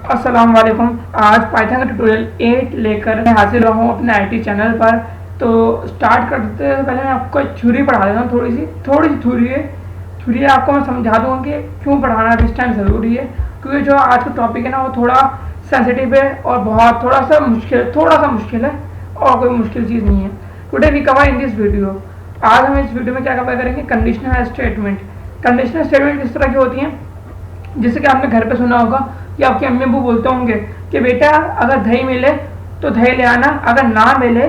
अस्सलाम वालेकुम। आज पाइथन का ट्यूटोरियल 8 लेकर मैं हाजिर रहा हूँ अपने आईटी चैनल पर। तो स्टार्ट करते से पहले मैं आपको एक थ्योरी पढ़ा देता हूँ। थोड़ी सी थ्योरी आपको मैं समझा दूँगा कि क्यों पढ़ाना इस टाइम ज़रूरी है, क्योंकि जो आज का टॉपिक है ना वो थोड़ा सेंसिटिव है और बहुत थोड़ा सा मुश्किल है और कोई मुश्किल चीज़ नहीं है। Today we cover in this video. आज हम इस वीडियो में क्या कवर करेंगे, कंडीशनल स्टेटमेंट। कंडीशनल स्टेटमेंट किस तरह की होती हैं, जैसे कि आपने घर पे सुना होगा कि आपके अम्मी अब्बू बोलते होंगे कि बेटा अगर दही मिले तो दही ले आना, अगर ना मिले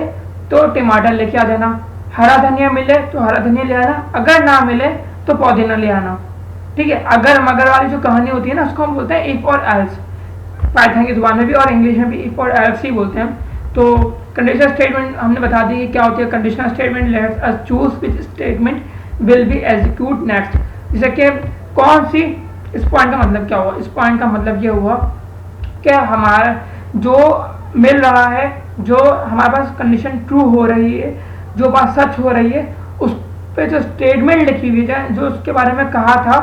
तो टमाटर लेके आ जाना, हरा धनिया मिले तो हरा धनिया ले आना, अगर ना मिले तो पुदीना ले आना। ठीक है, अगर मगर वाली जो कहानी होती है ना उसको हम बोलते हैं इफ और एल्स। पाइथन की जुबान में भी और इंग्लिश में भी इफ और एल्स ही बोलते हैं। तो कंडीशनल स्टेटमेंट हमने बता दी कि क्या होती है। Conditional statement let's us choose which statement will be execute next. जैसे कि कौन सी, इस पॉइंट का मतलब क्या हुआ, इस पॉइंट का मतलब ये हुआ कि हमारा जो मिल रहा है, जो हमारे पास कंडीशन ट्रू हो रही है, जो बात सच हो रही है, उस पे जो स्टेटमेंट लिखी हुई है, जो उसके बारे में कहा था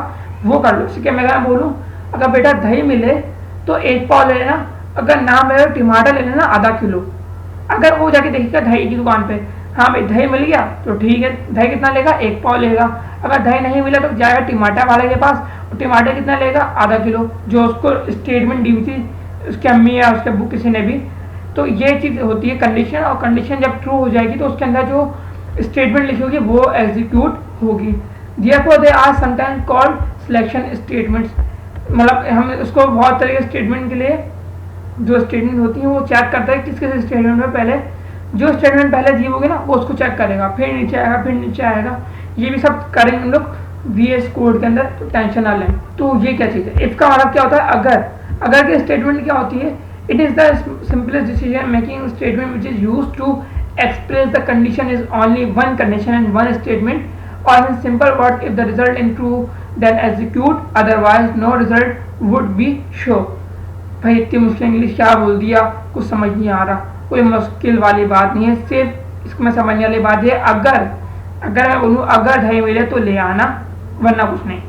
वो कर लो। ठीक है, मैं बोलूँ अगर बेटा दही मिले तो 1 पाव ले लेना, अगर ना मिले तो टमाटर ले लेना आधा किलो। अगर वो जाके देखेगा दही की दुकान पे, हाँ भाई दही मिल गया तो ठीक है, दही कितना लेगा, 1 पाव लेगा। अगर दही नहीं मिला तो जाएगा टमाटर वाले के पास, टमाटर कितना लेगा, आधा किलो, जो उसको स्टेटमेंट दी हुई थी उसके अम्मी या उसके अब्बू किसी ने भी। तो ये चीज़ होती है कंडीशन, और कंडीशन जब ट्रू हो जाएगी तो उसके अंदर जो स्टेटमेंट लिखी होगी वो एग्जीक्यूट होगी। Therefore they are sometimes called selection statements. मतलब हम उसको बहुत तरह के स्टेटमेंट के लिए जो स्टेटमेंट होती है वो चेक करता है किस किस स्टेटमेंट में पहले जो स्टेटमेंट पहले दी होगी ना वो उसको चेक करेगा, फिर नीचे आएगा, फिर नीचे आएगा। ये भी सब करेंगे हम लोग VS कोड के अंदर, तो टेंशन ना लें। तो ये क्या चीज़ है, इफ का मतलब क्या होता है, अगर की स्टेटमेंट क्या होती है, it is the simplest decision making statement which is use to express the condition is only one condition and one statement, or in simple words if the result is true then execute, otherwise no result would be show। भाई इतनी मुश्किल English क्या बोल दिया, कुछ समझ नहीं आ रहा। कोई मुश्किल वाली बात नहीं है, सिर्फ इसमें समझने वाली बात है अगर मैं बोलूँ अगर दही मिले तो ले आना, वरना कुछ नहीं,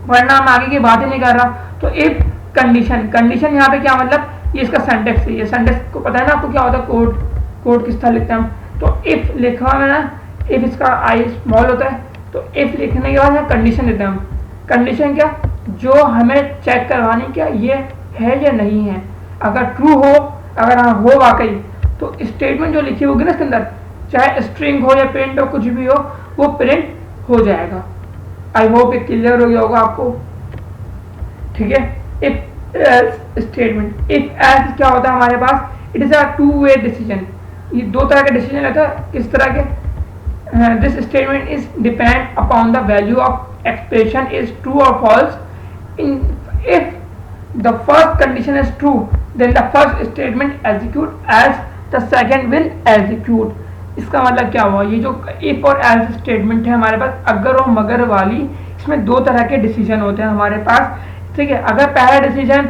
वरना हम आगे की बात ही नहीं कर रहा। तो इफ कंडीशन यहाँ पे क्या मतलब, ये इसका सेंटेक्स है। ये सेंटेक्स को पता है ना आपको क्या होता है, कोड किस तरह लिखते हैं हम। तो इफ लिखा है ना, इफ इसका आई स्मॉल होता है, तो इफ लिखने के बाद यहाँ कंडीशन देते हैं हम। कंडीशन क्या, जो हमें चेक करवानी क्या ये है या नहीं है। अगर ट्रू हो, अगर हाँ हो वाकई, तो स्टेटमेंट जो लिखी होगी ना इसके अंदर, चाहे स्ट्रिंग हो या प्रिंट हो, कुछ भी हो, वो प्रिंट हो जाएगा। आई होप ये क्लियर हो गया होगा आपको। ठीक है, if else statement, if else क्या होता है हमारे पास, it is a two way decision. ये दो तरह के डिसीजन रहता है, किस तरह के, this statement is depend upon the value of expression is true और false. In if the first condition is true then the first statement execute as the second will execute. इसका मतलब क्या हुआ, ये जो इफ और एज स्टेटमेंट है हमारे पास अगर और मगर वाली, इसमें दो तरह के डिसीजन होते हैं हमारे पास। ठीक है, अगर पहला डिसीजन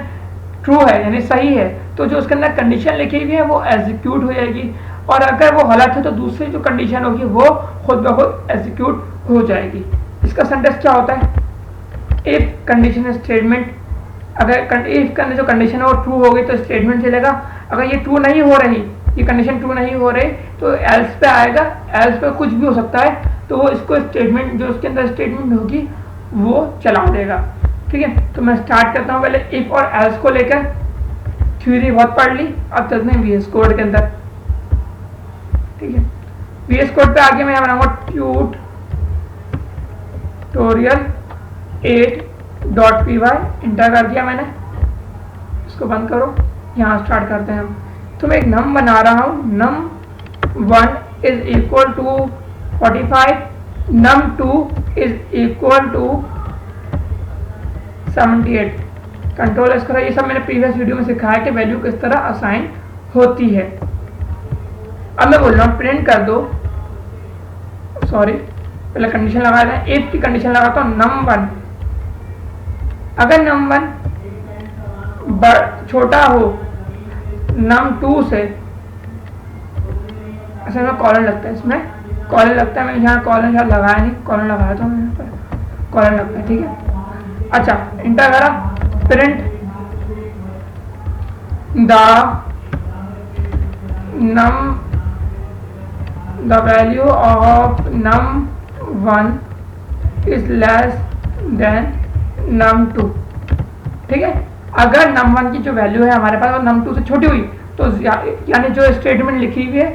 ट्रू है यानी सही है, तो जो उसके अंदर कंडीशन लिखी हुई है वो एग्जीक्यूट हो जाएगी, और अगर वो गलत है तो दूसरी जो कंडीशन होगी वो खुद ब खुद एग्जीक्यूट हो जाएगी। इसका सेंटेंस क्या होता है, इफ कंडीशन स्टेटमेंट, अगर इफ का जो कंडीशन है वो ट्रू होगी तो स्टेटमेंट चलेगा। अगर ये ट्रू नहीं हो रही, ये कंडीशन ट्रू नहीं हो रही, तो एल्स पे आएगा। एल्स पे कुछ भी हो सकता है, तो वो इसको स्टेटमेंट जो उसके अंदर स्टेटमेंट होगी वो चला देगा। ठीक है, तो मैं स्टार्ट करता हूँ पहले इफ और एल्स को लेकर। थ्योरी बहुत पढ़ ली, अब चलते हैं VS कोड के अंदर। ठीक है, VS कोड पे आगे मैं बनाऊंगा ट्यूटोरियल 8.py। इंटर कर दिया मैंने, इसको बंद करो, यहाँ स्टार्ट करते हैं हम। तो मैं एक नम बना रहा हूँ, num1 is equal to 45, num2 is equal to 78। Control S करो। ये सब मैंने प्रीवियस वीडियो में सिखाया कि वैल्यू किस तरह असाइन होती है। अब मैं बोल रहा हूँ प्रिंट कर दो, सॉरी पहले कंडीशन लगा दें, इफ की कंडीशन लगाता हूँ num1, अगर num1 छोटा हो num2 से, ऐसे में कॉलन लगता है, इसमें कॉलन लगता है, मैंने यहाँ कॉलन शायद लगाया नहीं, कॉलन लगाया तो मैं यहाँ पर कॉलन लगता है। ठीक है, अच्छा इंटर करा, print the value of num1 is less than num2। ठीक है, अगर num1 की जो वैल्यू है हमारे पास और num2 से छोटी हुई तो यानी जो स्टेटमेंट लिखी हुई है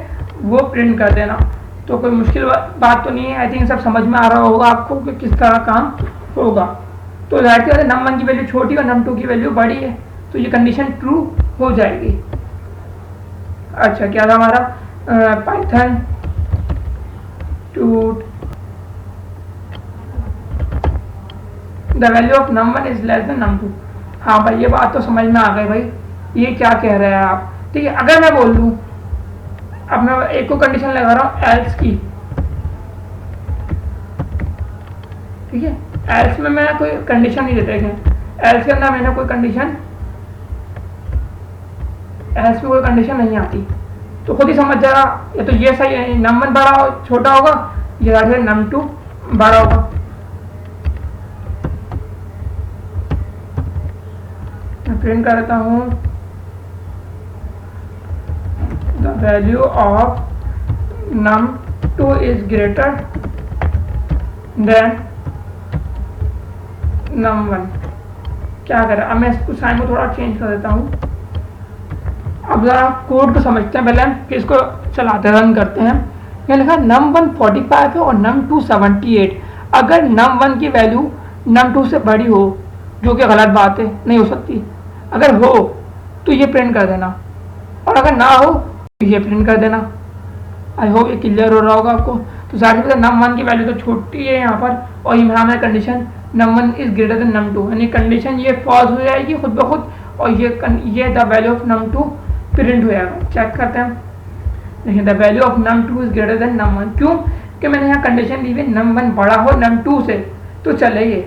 वो प्रिंट कर देना। तो कोई मुश्किल बात तो नहीं है, आई थिंक सब समझ में आ रहा होगा आपको कि किस तरह काम होगा। तो जाहिर सी बात है num1 की वैल्यू छोटी और num2 की वैल्यू बड़ी है, तो ये कंडीशन ट्रू हो जाएगी। अच्छा, क्या था हमारा Python to the value of num1 is less than num2। हाँ भाई, ये बात तो समझ में आ गई भाई, ये क्या कह रहे हैं आप। ठीक है, अगर मैं बोल दूं, अब मैं एक को कंडीशन लगा रहा हूं एल्स की। ठीक है, एल्स में मैं कोई कंडीशन नहीं देते हैं, एल्स के अंदर मैंने कोई कंडीशन, एल्स में कोई कंडीशन नहीं आती, तो खुद ही समझ जाएगा या तो ये सही है, num1 बड़ा छोटा होगा, या num2 बड़ा होगा। मैं प्रिंट कर देता हूँ the value of num2 is greater then num1। क्या करें, अब मैं इसको साइन को थोड़ा चेंज कर देता हूँ। अब जरा कोड को समझते हैं पहले, कि इसको चलाते रन करते हैं। यहाँ लिखा num1 45 है और num2 78। अगर num1 की वैल्यू num2 से बड़ी हो, जो कि गलत बात है, नहीं हो सकती, अगर हो तो ये प्रिंट कर देना, और अगर ना हो तो ये प्रिंट कर देना। आई होप ये क्लियर हो रहा होगा आपको। तो जाहिर है num1 की वैल्यू तो छोटी है यहाँ पर, और ये हमारा condition num1 is greater than num2, यानी कंडीशन ये फॉल्स हो जाएगी खुद ब खुद, और ये the value of num2 print हो जाएगा। चेक करते हैं, देखिए the value of num2 is greater then num1। क्यों कि मैंने यहाँ कंडीशन दी हुई num1 बड़ा हो num2 से, तो चलेगी।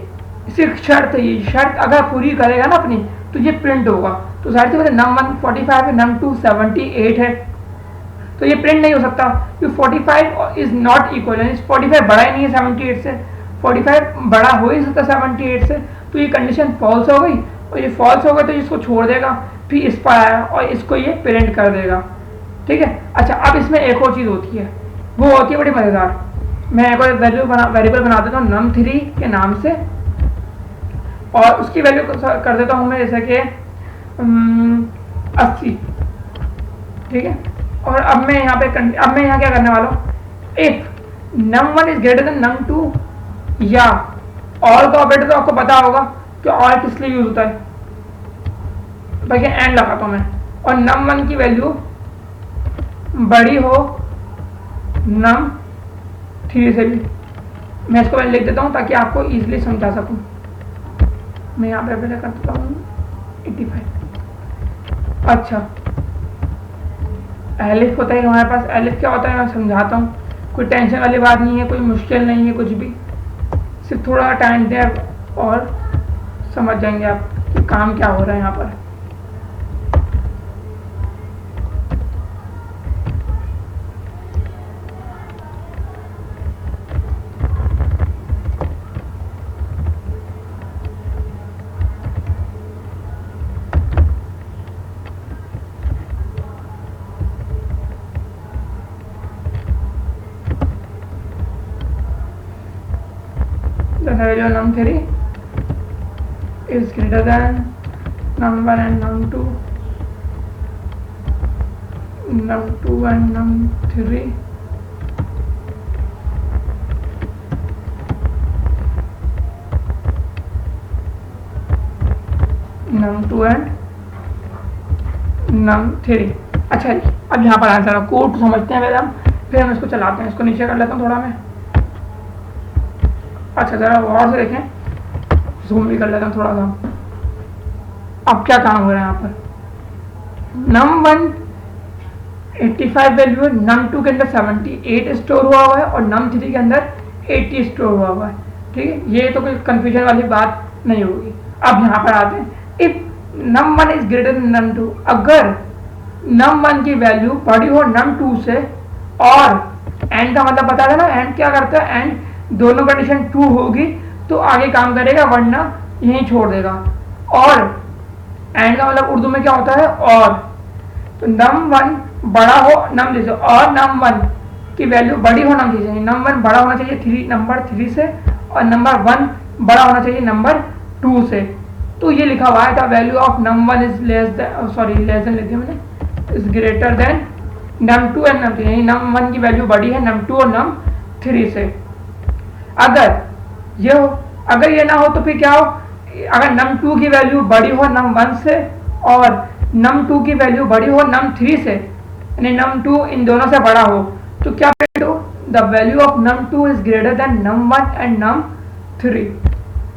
सिर्फ शर्त है, ये शर्त अगर पूरी करेगा ना अपनी, तो ये प्रिंट होगा। तो जाहिर सी बात है num1 45 है, num2 78 है, तो ये प्रिंट नहीं हो सकता, क्योंकि 45 इज नॉट इक्वल, यानी 45 बड़ा ही नहीं है 78 से, 45 बड़ा हो ही सकता 78 से, तो ये कंडीशन फॉल्स हो गई, और ये फॉल्स हो गई तो इसको छोड़ देगा, फिर इस पर आया और इसको ये प्रिंट कर देगा। ठीक है, अच्छा अब इसमें एक और चीज़ होती है, वो होती है बड़ी मज़ेदार। मैं एक और वेरिएबल बना देता हूँ num3 के नाम से, और उसकी वैल्यू कर देता हूँ मैं जैसे कि 80। ठीक है, और अब मैं यहाँ क्या करने वाला हूँ, if num1 is greater than num2, या और का ऑपरेटर तो आपको पता होगा कि और किस लिए यूज होता है, भाई एंड लगाता हूँ मैं, और num1 की वैल्यू बड़ी हो num3 से भी। मैं इसको लिख देता हूँ ताकि आपको इजीली समझा सकूँ। मैं यहाँ पे पहले कर देता हूँ 85। अच्छा, एलिफ होता है हमारे पास, एलिफ क्या होता है मैं समझाता हूँ, कोई टेंशन वाली बात नहीं है, कोई मुश्किल नहीं है कुछ भी, सिर्फ थोड़ा टाइम दें और समझ जाएंगे आप कि काम क्या हो रहा है यहाँ पर। The value of num3 is greater than num1 and num2, num2 and num3, num2 and num3। अच्छा जी, अब यहाँ पर आंसर है, कोड समझते हैं पहले हम, फिर हम इसको चलाते हैं। इसको नीचे कर लेता हूँ थोड़ा मैं। अच्छा ज़रा गौर से देखें, जूम भी कर लेता हूँ थोड़ा सा। अब क्या काम हो रहा है यहाँ पर, num1 85 वैल्यू है, num2 के अंदर 78 स्टोर हुआ है, और num3 के अंदर 80 स्टोर हुआ है। ठीक है, ये तो कोई कंफ्यूजन वाली बात नहीं होगी। अब यहाँ पर आते हैं, if num1 is greater than num2, अगर num1 की वैल्यू बड़ी हो num2 से, और एंड का मतलब बता देना, एंड क्या करता है, एंड दोनों कंडीशन ट्रू होगी तो आगे काम करेगा, वरना यहीं छोड़ देगा। और एंड का मतलब उर्दू में क्या होता है और। तो num1 बड़ा हो num से और num1 की वैल्यू बड़ी हो num 3 से, num1 बड़ा होना चाहिए नंबर 3 से और नंबर 1 बड़ा होना चाहिए नंबर 2 से। तो ये लिखा हुआ है the value of num1 is less then लिख दिया मैंने, is greater than num2 and num3, यानी num1 की वैल्यू बड़ी है num2 और num3 से। अगर ये ना हो तो फिर क्या हो, अगर num2 की वैल्यू बड़ी हो num1 से और num2 की वैल्यू बड़ी हो num3 से, यानी num2 इन दोनों से बड़ा हो, तो क्या प्रिंट हो, the value of num2 is greater then num1 and num3।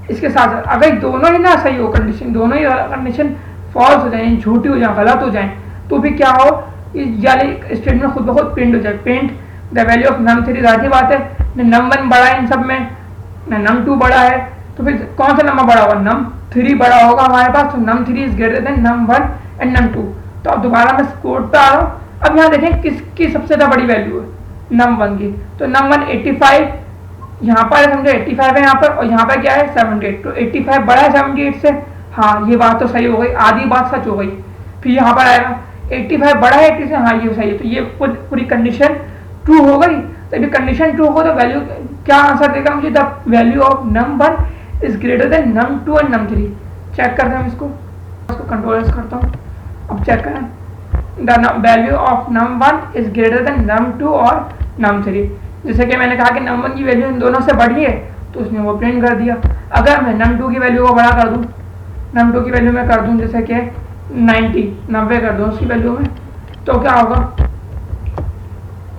इसके साथ साथ अगर दोनों ही ना सही हो कंडीशन, दोनों ही कंडीशन फॉल्स हो जाए, झूठी हो जाए, गलत हो जाए, तो भी क्या हो, यानी स्टेटमेंट खुद ब खुद प्रिंट हो जाए, print the value of num3। जाती बात है न num1 बड़ा है इन सब में न num2 बड़ा है, तो फिर कौन सा नंबर बड़ा होगा, num3 बड़ा होगा हमारे पास। तो num3 is greater then num1 and num2। तो अब दोबारा मैं कोड पे आ रहा हूँ। अब यहाँ देखें किसकी सबसे ज़्यादा बड़ी वैल्यू है, num1 की। तो num1 85, यहाँ पर समझो 85 है यहाँ पर, और यहाँ पर क्या है 78। तो 85 बड़ा है 78 से, हाँ ये बात तो सही हो गई, आधी बात सच हो गई। फिर यहाँ पर आएगा 85 बड़ा है 80 से, हाँ ये सही है। तो ये पूरी कंडीशन ट्रू हो गई। तो अभी कंडीशन ट्रू हो तो वैल्यू क्या आंसर देगा मुझे, the value of num1 is greater than num2 and num3। Check करते हैं इसको कंट्रोल एस करता हूँ। अब चेक करें, the value of num1 is greater than num2 और num3। जैसे कि मैंने कहा कि num1 की वैल्यू इन दोनों से बड़ी है, तो उसने वो प्रिंट कर दिया। अगर मैं num2 की वैल्यू को बड़ा कर दूं, num2 की वैल्यू में कर दूं जैसे कि 90 कर दूं उसकी वैल्यू में, तो क्या होगा,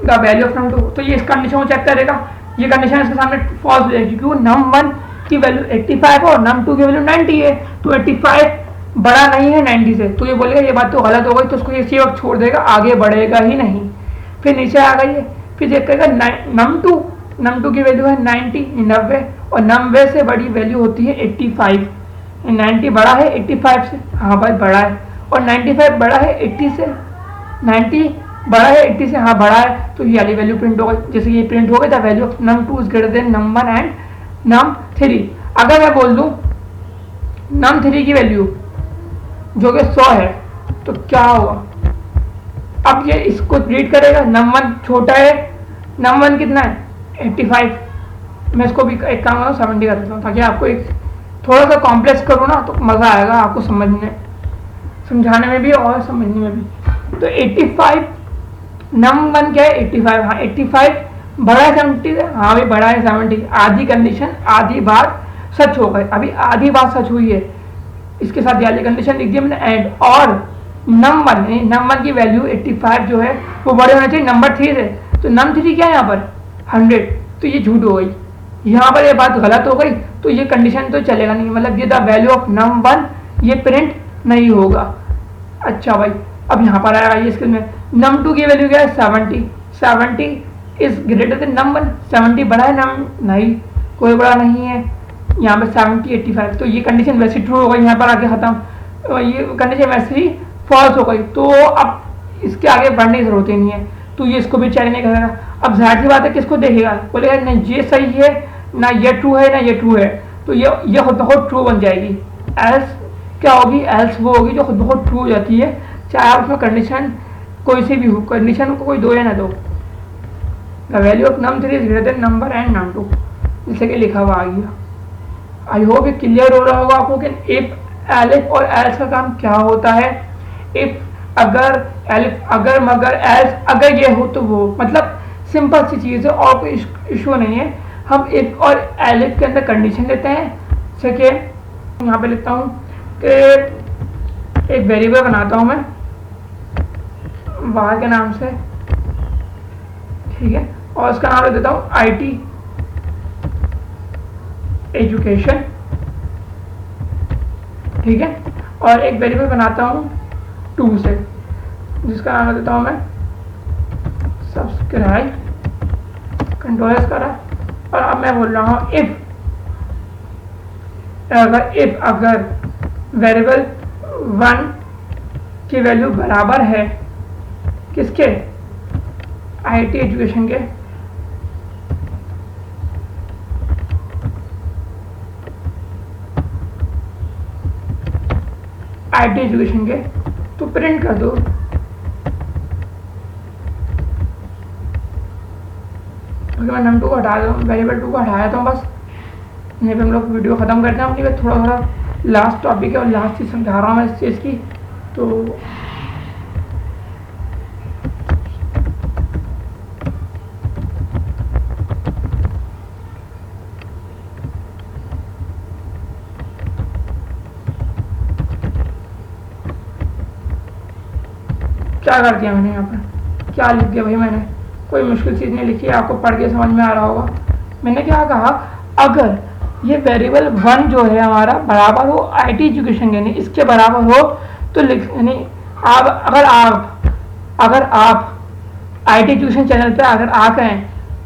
द वैल्यू ऑफ num2। तो ये इस कंडीशन को चेक करेगा, ये कंडीशन इसके सामने फॉल्स हो जाएगी, क्योंकि num1 की वैल्यू 85 है और num2 की वैल्यू 90 है। तो 85 बड़ा नहीं है 90 से, तो ये बोलेगा ये बात तो गलत हो गई, तो उसको इसी वक्त छोड़ देगा, आगे बढ़ेगा ही नहीं। फिर नीचे आ गई, फिर चेक करेगा num2 की वैल्यू है 90 और 90 से बड़ी वैल्यू होती है 85। 90 बड़ा है 85 से, हाँ भाई बड़ा है, और 95 बड़ा है 80 से, 90 बड़ा है 80 से, हाँ बड़ा है। तो ये वाली वैल्यू प्रिंट हो गई। जैसे ये प्रिंट हो गई, the value of num2 is greater then num1 and num3। अगर मैं बोल दूं num3 की वैल्यू जो कि 100 है, तो क्या होगा, अब ये इसको रीड करेगा, num1 छोटा है, num1 कितना है 85। मैं इसको भी एक काम करूँ 70 कर देता हूँ, ताकि आपको एक थोड़ा सा कॉम्प्लेक्स करूँ ना तो मज़ा आएगा आपको समझाने में भी और समझने में भी। तो 85 num1 क्या है 85, हाँ 85 बड़ा है 70 से, हाँ भाई बड़ा है 70। आधी कंडीशन आधी बात सच हो गई, अभी आधी बात सच हुई है, इसके साथ वाली कंडीशन लिख दिया मैंने एंड। और num1 की वैल्यू 85 जो है वो बड़े होना चाहिए नंबर 3 से। तो num3 क्या है यहाँ पर 100, तो ये झूठ हो गई, यहाँ पर ये बात गलत हो गई, तो ये कंडीशन तो चलेगा नहीं, मतलब ये द वैल्यू ऑफ num1 ये प्रिंट नहीं होगा। अच्छा भाई, अब यहाँ पर आएगा ये स्क्रीन में, num2 की वैल्यू क्या है 70 इज ग्रेटर देन num1। 70 बड़ा है नहीं, कोई बड़ा नहीं है, यहाँ पे 70 85। तो ये कंडीशन वैसे ट्रू हो गई, यहाँ पर आके खत्म, ये कंडीशन वैसे ही फॉल्स हो गई। तो अब इसके आगे बढ़ने की जरूरत ही नहीं है, तो ये इसको भी चेक नहीं करेगा। अब जाहिर सी बात है किसको देखेगा, बोलेगा ना ये सही है ना ये ट्रू है ना ये ट्रू है, तो ये खुद बहुत ट्रू बन जाएगी। एल्स क्या होगी, एल्स वो होगी जो खुद बहुत ट्रू हो जाती है, चाहे आप उसमें कंडीशन कोई सी भी हो, कंडीशन को कोई दो या ना दो। The value of num3 is greater then number and num2, जैसे कि लिखा हुआ आ गया। आई होप ये क्लियर हो रहा होगा आपको कि इफ एलिफ और एल्स का काम क्या होता है। इफ अगर, एलिफ अगर, मगर, एल्स अगर ये हो तो वो, मतलब सिंपल सी चीज़ है और कोई इशू नहीं है। हम इफ और एलिफ के अंदर कंडीशन लेते हैं, जैसे कि यहाँ पे लिखता हूँ कि एक वेरिएबल बनाता हूँ मैं बाहर के नाम से, ठीक है, और उसका नाम लिख देता हूँ IT एजुकेशन, ठीक है, और एक वेरिएबल बनाता हूँ 2 से, जिसका नाम देता हूँ मैं सब्सक्राइब, कंट्रोल एस करा। और अब मैं बोल रहा हूँ अगर वेरिएबल 1 की वैल्यू बराबर है किसके, IT एजुकेशन के, IT एजुकेशन के, तो प्रिंट कर दो। मैं num2 को हटा दूँ, वेरिएबल 2 को हटाया तो बस यहीं पे हम लोग वीडियो ख़त्म करते हैं अपनी। थोड़ा थोड़ा लास्ट टॉपिक है और लास्ट चीज़ समझा रहा हूँ मैं इस चीज़ की। तो क्या कर दिया मैंने यहाँ पर, क्या लिख दिया भाई मैंने? कोई मुश्किल चीज़ नहीं लिखी है, आपको पढ़ के समझ में आ रहा होगा। मैंने क्या कहा, अगर ये वेरिएबल 1 जो है हमारा बराबर हो IT एजुकेशन यानी इसके बराबर हो तो लिख, यानी अगर आप IT एजुकेशन चैनल पे अगर आ गए,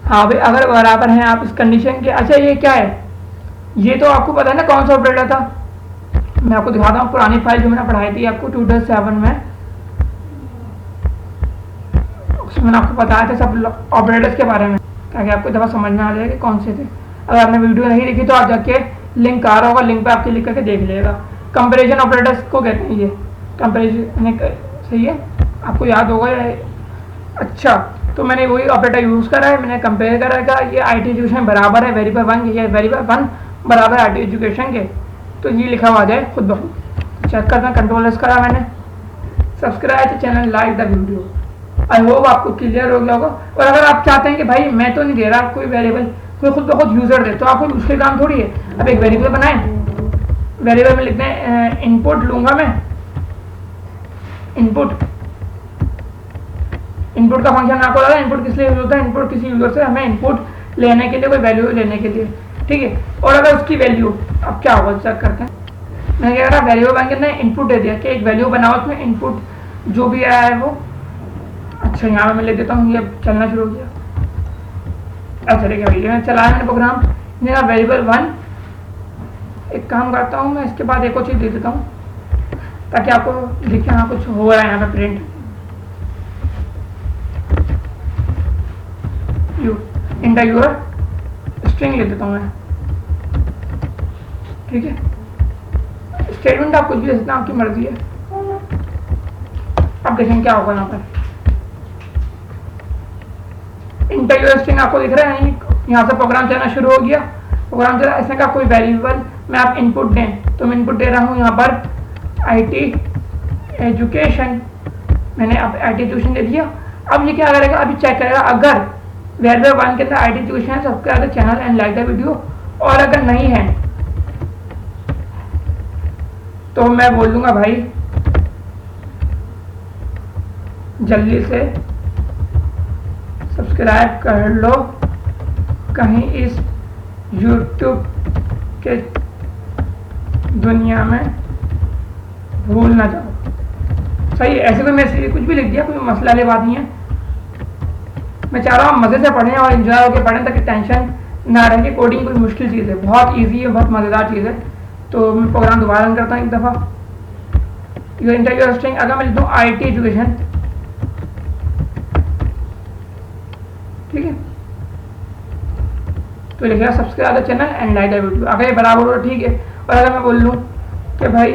हाँ भाई अगर बराबर हैं आप इस कंडीशन के। अच्छा ये क्या है, ये तो आपको पता है ना कौन सा ऑपरेटर था। मैं आपको दिखाता हूँ पुरानी फाइल जो मैंने पढ़ाई थी आपको ट्यूटर 7 में, उसमें मैंने आपको बताया था सब ऑपरेटर्स के बारे में, ताकि आपको दफ़ा समझ में आ जाए कि कौन से थे। अगर आपने वीडियो नहीं देखी तो आप जाके लिंक आ रहा होगा, लिंक पे आप क्लिक करके देख लीजिएगा। कंपैरिजन ऑपरेटर्स को कहते हैं ये, कंपैरिजन सही है, आपको याद होगा। अच्छा तो मैंने वही ऑपरेटर यूज़ करा है, मैंने कंपेयर करा है, ये IT एजुकेशन बराबर है वेरिएबल 1, ये वेरिएबल 1 बराबर IT एजुकेशन के, तो ये लिखा हुआ जाए खुद ब खुद। चेक करना, कंट्रोल करा मैंने, subscribe the channel, like the video. I hope आपको क्लियर हो गया होगा। और अगर आप चाहते हैं कि भाई मैं तो नहीं दे रहा कोई वेरिएबल, कोई खुद ब खुद यूज़र दे, तो आपको मुश्किल काम थोड़ी है। अब एक वेरिएबल बनाएं, वेरिएबल में लिखते हैं इनपुट लूँगा मैं, इनपुट का फंक्शन आपको लगा। इनपुट किस लिए यूज होता है, इनपुट किसी यूजर से हमें इनपुट लेने के लिए, कोई वैल्यू लेने के लिए, ठीक है। और अगर उसकी वैल्यू, अब क्या होगा चेक करते हैं। मैं कह रहा वेरिएबल बन के ना इनपुट दे दिया कि एक वैल्यू बनाओ, उसमें इनपुट जो भी आया है वो। अच्छा यहाँ पर मैं लिख देता हूँ, ये चलना शुरू हो गया। अच्छा देखिए भाई मैं चलाया मैंने प्रोग्राम, मेरा वेरिएबल 1। एक काम करता हूँ मैं, इसके बाद एक और चीज़ दे देता हूँ ताकि आपको दिखे हाँ कुछ हो रहा है यहाँ पे प्रिंट। इंटर यूर स्ट्रिंग लिख देता हूँ मैं, ठीक है। स्टेटमेंट आप कुछ भी दे सकते हैं, आपकी मर्जी है। अब देखें क्या होगा यहाँ पर। इंटर यूर स्ट्रिंग आपको दिख रहा है, यहाँ से प्रोग्राम चलना शुरू हो गया। प्रोग्राम चला, इसमें का कोई वेरिएबल में आप इनपुट दें, तो मैं इनपुट दे रहा हूँ यहाँ पर IT एजुकेशन। मैंने अब IT एजुकेशन दे दिया। अब ये क्या करेगा, अभी चेक करेगा अगर वेरिएबल 1 के अंदर IT एजुकेशन है, subscribe the channel and like the video. और अगर नहीं है तो मैं बोल दूंगा भाई जल्दी से सब्सक्राइब कर लो, कहीं इस YouTube के दुनिया में भूल ना जाओ। सही है, ऐसे कोई मैसेज कुछ भी लिख दिया, कोई मसला वाली बात नहीं है। मैं चाह रहा हूँ मज़े से पढ़ें और एंजॉय होकर पढ़ें, ताकि टेंशन ना रहे कि कोडिंग कोई मुश्किल चीज़ है, बहुत इजी है, बहुत मज़ेदार चीज़ है। तो मैं प्रोग्राम दोबारा रन करता हूँ एक दफ़ा। ये इंटर स्ट्रिंग अगर मैं लिख दूँ IT एजुकेशन, ठीक है, तो लिखेगा subscribe the channel and like the video. अगर ये बराबर हो ठीक है। और अगर मैं बोल लूँ कि भाई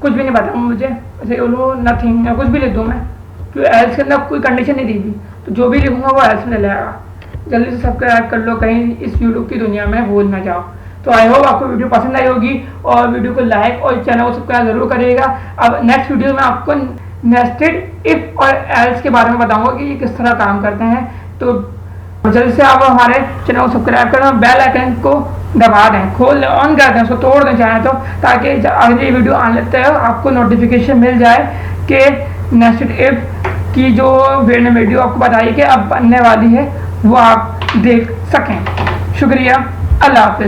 कुछ भी नहीं बताऊँ मुझे, ऐसे बोलूँ नथिंग या कुछ भी लिख दूँ मैं, क्योंकि एल्स के अंदर कोई कंडीशन नहीं दी थी, तो जो भी लिखूँगा वो एल्स में ले आएगा। जल्दी से सब्सक्राइब कर लो, कहीं इस यूट्यूब की दुनिया में भूल ना जाओ। तो आई होप आपको वीडियो पसंद आई होगी, और वीडियो को लाइक और चैनल को सब्सक्राइब जरूर करिएगा। अब नेक्स्ट वीडियो में आपको नेस्टेड इफ और एल्स के बारे में बताऊंगा कि ये किस तरह काम करते हैं। तो जल्दी से आप हमारे चैनल को सब्सक्राइब करें, बेल आइकन को दबा दें, खोल ऑन कर दें, उसको तोड़ दें चाहें तो, ताकि अगली वीडियो आने लगता है आपको नोटिफिकेशन मिल जाए कि नेस्टेड इफ की जो वीडियो आपको बताई कि अब बनने वाली है वो आप देख सकें। शुक्रिया, अल्लाह हाफिज़।